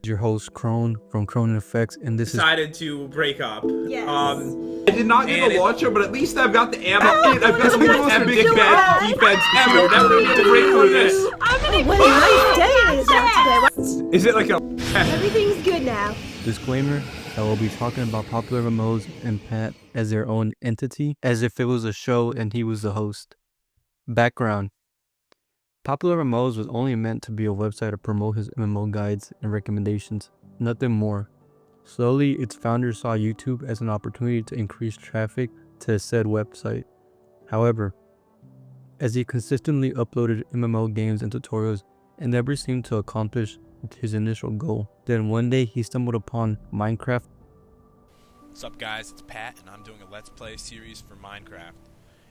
Your host Kron from Kron Fx, and this is decided to break up. Yes. I did not get a launcher, but at least I've got the ammo. I've got some most epic Big bad defense ever. Never need to break through this. What a nice day it is out today. Is it like a? Everything's good now. disclaimer. I will be talking about Popularmmos and Pat as their own entity, as if it was a show and he was the host. Background: Popularmmos was only meant to be a website to promote his MMO guides and recommendations, nothing more. Slowly, its founder saw YouTube as an opportunity to increase traffic to said website. However, as he consistently uploaded MMO games and tutorials and never seemed to accomplish his initial goal, then one day he stumbled upon Minecraft. What's up guys, it's Pat and I'm doing a Let's Play series for Minecraft.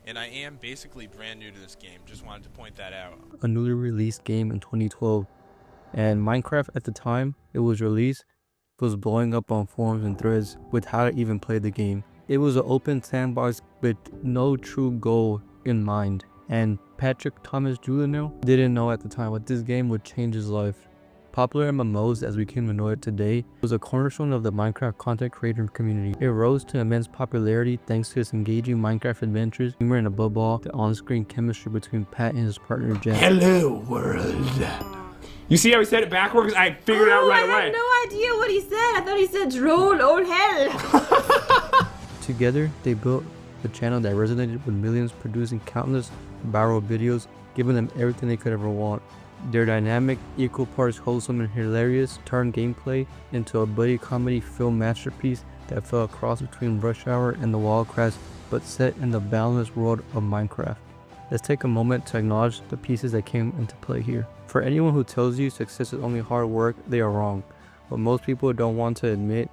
And I am basically brand new to this game, just wanted to point that out. A newly released game in 2012, and Minecraft at the time it was released was blowing up on forums and threads with how to even play the game. It was an open sandbox with no true goal in mind, and Patrick Thomas Juliano didn't know at the time what this game would change his life. Popularmmos, as we came to know it today, was a cornerstone of the Minecraft content creator community. It rose to immense popularity thanks to its engaging Minecraft adventures, humor, and above all, the on-screen chemistry between Pat and his partner Jen. Hello, world. You see how he said it backwards? I figured it out right I away. had no idea what he said. I thought he said droll, old hell. Together, they built a channel that resonated with millions, producing countless viral videos, giving them everything they could ever want. Their dynamic, equal parts wholesome and hilarious turned gameplay into a buddy comedy film masterpiece that fell a cross between Rush Hour and the Wildcrafts, but set in the boundless world of Minecraft. Let's take a moment to acknowledge the pieces that came into play here. For anyone who tells you success is only hard work, they are wrong. What most people don't want to admit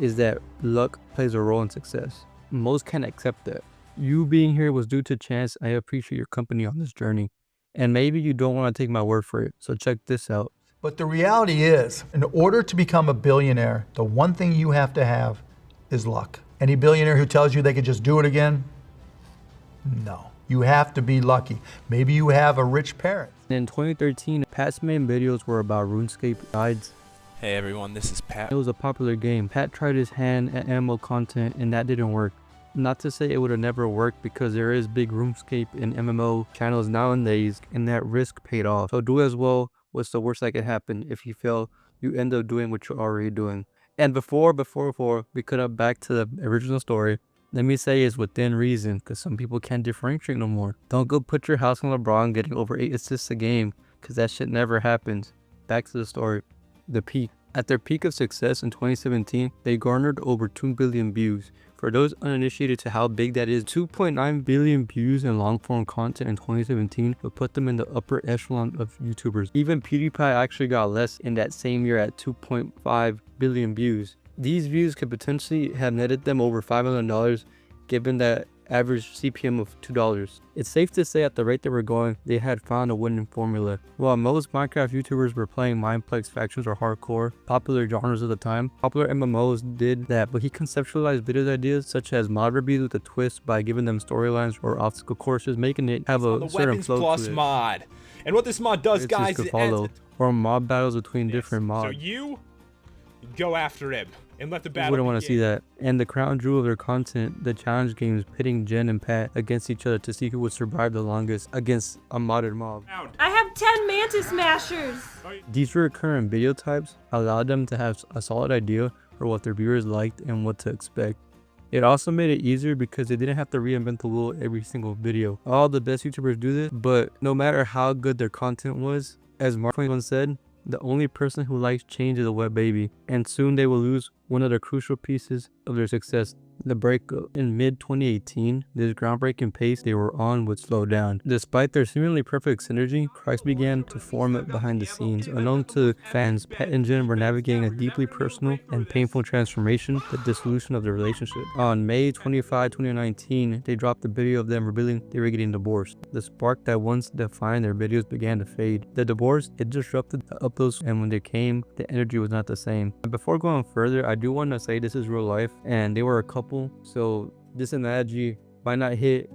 is that luck plays a role in success. Most can't accept that. You being here was due to chance. I appreciate your company on this journey. And maybe you don't want to take my word for it, so check this out. But the reality is, in order to become a billionaire, the one thing you have to have is luck. Any billionaire who tells you they could just do it again, no. You have to be lucky. Maybe you have a rich parent. In 2013, Pat's main videos were about RuneScape guides. Hey everyone, this is Pat. It was a popular game. Pat tried his hand at MMO content and that didn't work. Not to say it would have never worked, because there is big RuneScape and MMO channels nowadays, and that risk paid off. So do as well. What's the worst that could happen? If you fail, you end up doing what you're already doing. And before we cut up back to the original story, let me say it's within reason, because some people can't differentiate no more. Don't go put your house on LeBron getting over 8 assists a game, because that shit never happens. Back to the story. The peak. At their peak of success in 2017, they garnered over 2 billion views. For those uninitiated to how big that is, 2.9 billion views in long-form content in 2017 would put them in the upper echelon of YouTubers. Even PewDiePie actually got less in that same year at 2.5 billion views. These views could potentially have netted them over $5 million, given that average CPM of $2. It's safe to say at the rate they were going, they had found a winning formula. While most Minecraft YouTubers were playing Mineplex factions or hardcore, popular genres of the time, Popularmmos did that, but he conceptualized video ideas such as mod reviews with a twist by giving them storylines or obstacle courses, making it have a certain flow Plus to it. mod. And what this mod does, guys, Could is follow, or mob battles between different So mods. you go after him and let the I battle wouldn't want to see begin. that. And the crown jewel of their content, the challenge games, pitting Jen and Pat against each other to see who would survive the longest against a modded mob. I have 10 mantis smashers. These recurrent video types allowed them to have a solid idea for what their viewers liked and what to expect. It also made it easier because they didn't have to reinvent the wheel every single video. All the best YouTubers do this, but no matter how good their content was, as Mark 21 said, the only person who likes change is a web baby, and soon they will lose one of the crucial pieces of their success, the breakup. In mid-2018, this groundbreaking pace they were on would slow down. Despite their seemingly perfect synergy, cracks began to form behind the scenes. Unknown to fans, Pat and Jen were navigating a deeply personal and painful transformation, the dissolution of their relationship. On May 25, 2019, they dropped a video of them revealing they were getting divorced. The spark that once defined their videos began to fade. The divorce, it disrupted the uploads, and when they came, the energy was not the same. And before going further, I do want to say this is real life, and they were a couple, so this analogy might not hit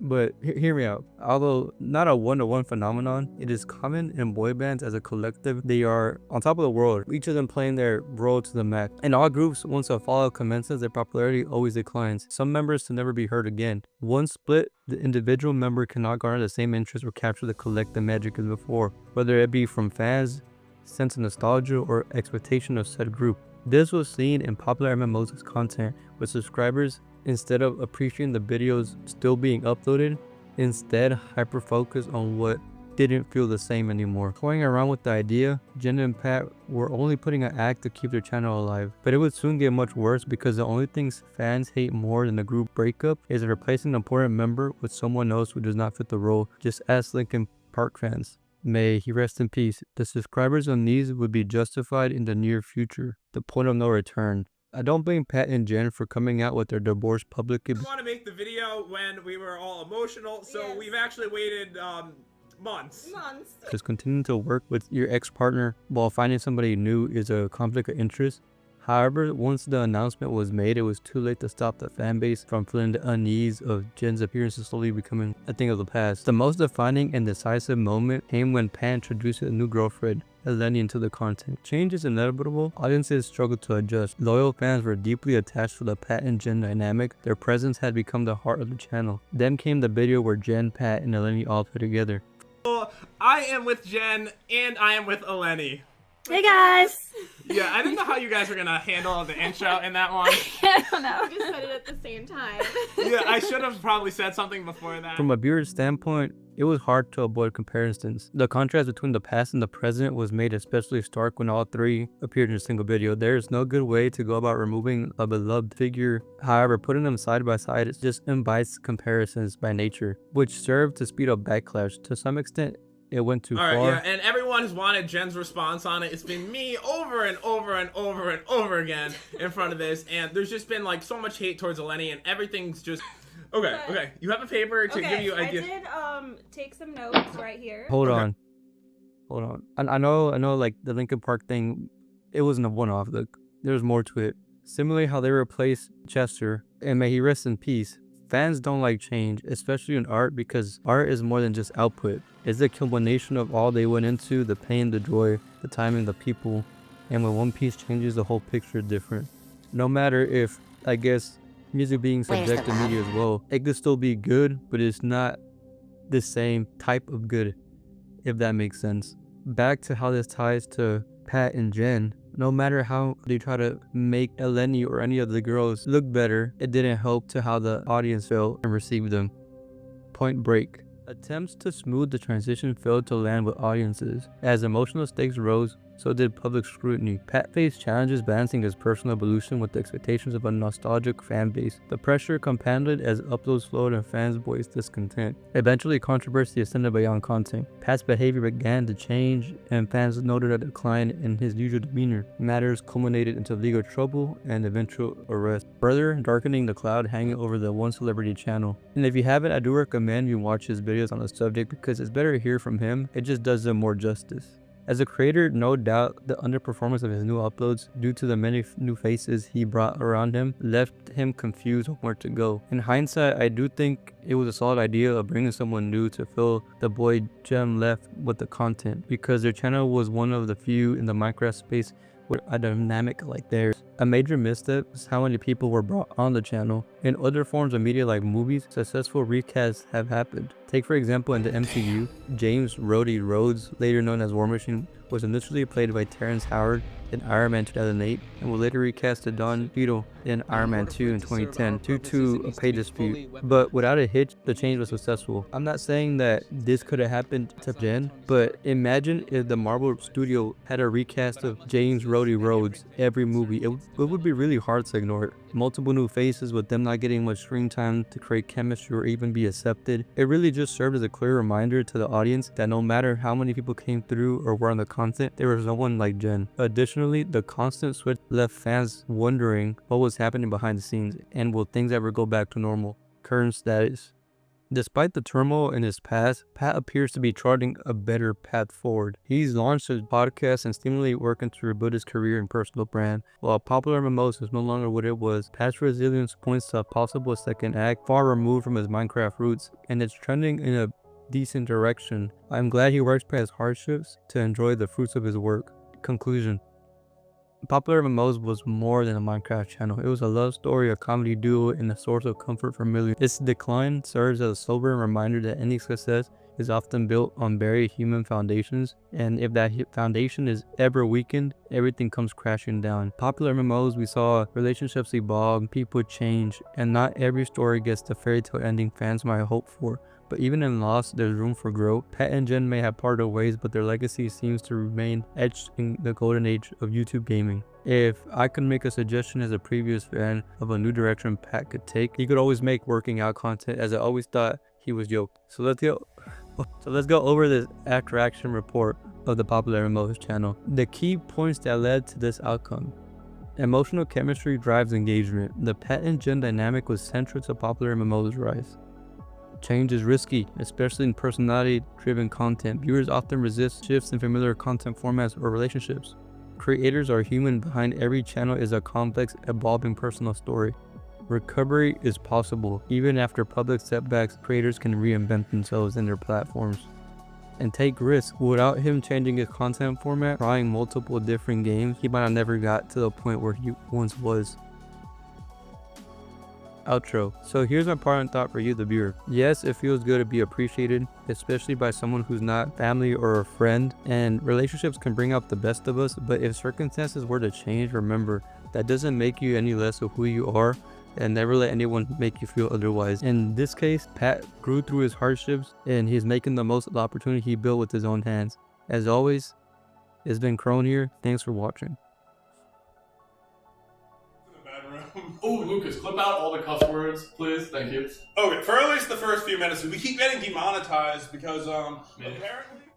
But hear me out. Although not a one-to-one phenomenon, it is common in boy bands as a collective. They are on top of the world, each of them playing their role to the max. In all groups, once a fallout commences, their popularity always declines. Some members to never be heard again. Once split, the individual member cannot garner the same interest or capture the collective magic as before, whether it be from fans, sense of nostalgia, or expectation of said group. This was seen in popular MMOs content, with subscribers, instead of appreciating the videos still being uploaded, instead hyper-focus on what didn't feel the same anymore. Toying around with the idea, Jen and Pat were only putting an act to keep their channel alive. But it would soon get much worse, because the only things fans hate more than the group breakup is replacing an important member with someone else who does not fit the role. Just ask Linkin Park fans. May he rest in peace. The subscribers on these would be justified in the near future. The point of no return. I don't blame Pat and Jen for coming out with their divorce publicly. We want to make the video when we were all emotional, so Yes. we've actually waited months. Because continuing to work with your ex-partner while finding somebody new is a conflict of interest. However, once the announcement was made, it was too late to stop the fanbase from feeling the unease of Jen's appearances slowly becoming a thing of the past. The most defining and decisive moment came when Pat introduced a new girlfriend, Eleni, into the content. Change is inevitable. Audiences struggled to adjust. Loyal fans were deeply attached to the Pat and Jen dynamic. Their presence had become the heart of the channel. Then came the video where Jen, Pat, and Eleni all put together. I am with Jen, and I am with Eleni. Hey guys! Yeah, I didn't know how you guys were gonna handle the intro in that one. I don't know. We just said it at the same time. Yeah, I should have probably said something before that. From a viewer's standpoint, it was hard to avoid comparisons. The contrast between the past and the present was made especially stark when all three appeared in a single video. There is no good way to go about removing a beloved figure. However, putting them side by side is just invites comparisons by nature, which served to speed up backlash. To some extent, it went too far. Alright, yeah, and everyone has wanted Jen's response on it. It's been me over and over and over and over again in front of this, and there's just been like so much hate towards Eleni, and everything's just... Okay, you have a paper to give you ideas. I did take some notes right here. Hold Okay. on. I know, like the Linkin Park thing, it wasn't a one-off. Look, there's more to it. Similarly, how they replaced Chester, and may he rest in peace. Fans don't like change, especially in art, because art is more than just output. It's the culmination of all they went into, the pain, the joy, the timing, the people. And when one piece changes, the whole picture is different. No matter if, I guess, music being subject to media as well, it could still be good, but it's not the same type of good, if that makes sense. Back to how this ties to Pat and Jen. No matter how they try to make Eleni or any of the girls look better, it didn't help to how the audience felt and received them. Point Break. Attempts to smooth the transition failed to land with audiences. As emotional stakes rose, so did public scrutiny. Pat faced challenges balancing his personal evolution with the expectations of a nostalgic fan base. The pressure compounded as uploads slowed and fans voiced discontent. Eventually, controversy ascended beyond content. Pat's behavior began to change, and fans noted a decline in his usual demeanor. Matters culminated into legal trouble and eventual arrest, further darkening the cloud hanging over the one celebrity channel. And if you haven't, I do recommend you watch his videos on the subject, because it's better to hear from him. It just does them more justice. As a creator, no doubt the underperformance of his new uploads due to the many new faces he brought around him left him confused on where to go. In hindsight, I do think it was a solid idea of bringing someone new to fill the void Jem left with the content, because their channel was one of the few in the Minecraft space with a dynamic like theirs. A major misstep is how many people were brought on the channel. In other forms of media like movies, successful recasts have happened. Take for example in the MCU, James Rhodey Rhodes, later known as War Machine, was initially played by Terrence Howard in Iron Man 2008 and was later recast to Don Cheadle in Iron Man 2 in 2010 due to a pay dispute. But without a hitch, the change was successful. I'm not saying that this could have happened to Jen, but imagine if the Marvel studio had a recast of James Rhodey Rhodes every movie. It would be really hard to ignore it. Multiple new faces with them not getting much screen time to create chemistry or even be accepted. It really just served as a clear reminder to the audience that no matter how many people came through or were on the content, there was no one like Jen. Additionally, the constant switch left fans wondering what was happening behind the scenes and will things ever go back to normal. Current status. Despite the turmoil in his past, Pat appears to be charting a better path forward. He's launched his podcast and seemingly working to rebuild his career and personal brand. While Popularmmos is no longer what it was, Pat's resilience points to a possible second act far removed from his Minecraft roots, and it's trending in a decent direction. I'm glad he works past hardships to enjoy the fruits of his work. Conclusion. Popularmmos was more than a Minecraft channel. It was a love story, a comedy duo, and a source of comfort for millions. Its decline serves as a sobering reminder that any success is often built on very human foundations, and if that foundation is ever weakened, everything comes crashing down. Popularmmos, we saw relationships evolve, people change, and not every story gets the fairy tale ending fans might hope for. But even in loss, there's room for growth. Pat and Jen may have parted ways, but their legacy seems to remain etched in the golden age of YouTube gaming. If I could make a suggestion as a previous fan of a new direction Pat could take, he could always make working out content, as I always thought he was yoked. So let's go over this after action report of the Popularmmos channel. The key points that led to this outcome. Emotional chemistry drives engagement. The Pat and Jen dynamic was central to Popularmmos' rise. Change is risky, especially in personality-driven content. Viewers often resist shifts in familiar content formats or relationships. Creators are human. Behind every channel is a complex, evolving personal story. Recovery is possible. Even after public setbacks, creators can reinvent themselves in their platforms and take risks. Without him changing his content format, trying multiple different games, he might have never got to the point where he once was. Outro. So here's my parting thought for you, the viewer. Yes, it feels good to be appreciated, especially by someone who's not family or a friend, and relationships can bring out the best of us, but if circumstances were to change, remember, that doesn't make you any less of who you are, and never let anyone make you feel otherwise. In this case, Pat grew through his hardships, and he's making the most of the opportunity he built with his own hands. As always, it's been Kron here. Thanks for watching. Oh, Lucas, clip out all the cuss words, please. Thank you. Okay, for at least the first few minutes, we keep getting demonetized because apparently.